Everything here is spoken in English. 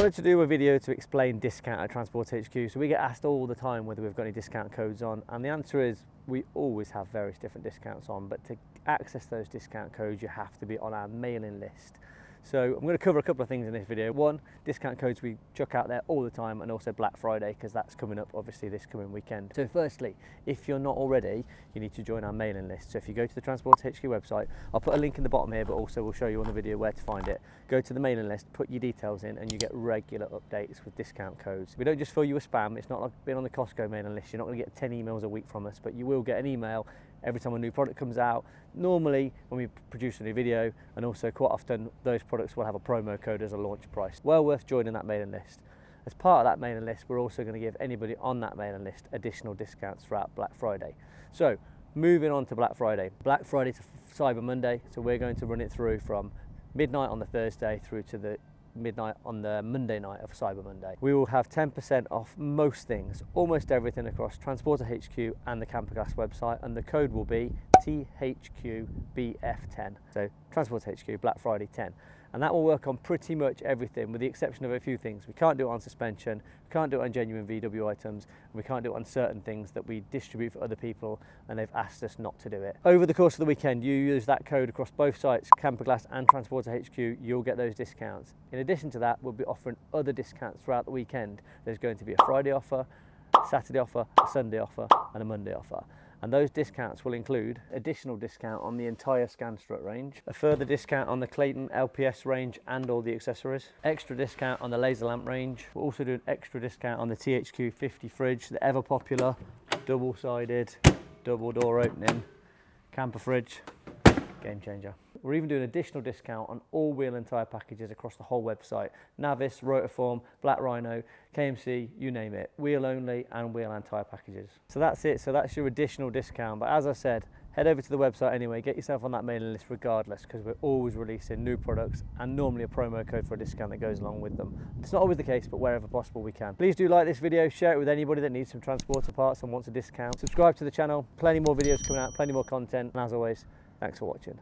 wanted to do a video to explain discount at Transport HQ. So we get asked all the time whether we've got any discount codes on, and the answer is we always have various different discounts on, but to access those discount codes you have to be on our mailing list. So I'm going to cover a couple of things in this video. One, discount codes we chuck out there all the time, and also Black Friday, because that's coming up obviously this coming weekend. So firstly, if you're not already, you need to join our mailing list. So if you go to the Transport HQ website, I'll put a link in the bottom here, but also we'll show you on the video where to find it. Go to the mailing list, put your details in, and you get regular updates with discount codes. We don't just fill you with spam. It's not like being on the Costco mailing list. You're not going to get 10 emails a week from us, but you will get an email every time a new product comes out, normally when we produce a new video, and also quite often those products will have a promo code as a launch price. Well worth joining that mailing list. As part of that mailing list, we're also going to give anybody on that mailing list additional discounts throughout Black Friday. So moving on to Black Friday. Black Friday to Cyber Monday, so we're going to run it through from midnight on the Thursday through to the midnight on the Monday night of Cyber Monday. We will have 10% off most things, almost everything across Transporter HQ and the Camperglass website, and the code will be THQBF10. So Transporter HQ Black Friday 10. And that will work on pretty much everything, with the exception of a few things. We can't do it on suspension, we can't do it on genuine VW items, and we can't do it on certain things that we distribute for other people, and they've asked us not to do it. Over the course of the weekend, you use that code across both sites, Camperglass and Transporter HQ, you'll get those discounts. In addition to that, we'll be offering other discounts throughout the weekend. There's going to be a Friday offer, a Saturday offer, a Sunday offer, and a Monday offer. And those discounts will include additional discount on the entire Scanstrut range, a further discount on the Clayton LPS range and all the accessories, extra discount on the laser lamp range. We'll also do an extra discount on the THQ 50 fridge, the ever popular double-sided, double door opening camper fridge, game changer. We're even doing additional discount on all wheel and tyre packages across the whole website. Navis, Rotorform, Black Rhino, KMC, you name it. Wheel only and wheel and tyre packages. So that's it. So that's your additional discount. But as I said, head over to the website anyway. Get yourself on that mailing list regardless, because we're always releasing new products and normally a promo code for a discount that goes along with them. It's not always the case, but wherever possible we can. Please do like this video, share it with anybody that needs some transporter parts and wants a discount. Subscribe to the channel. Plenty more videos coming out, plenty more content. And as always, thanks for watching.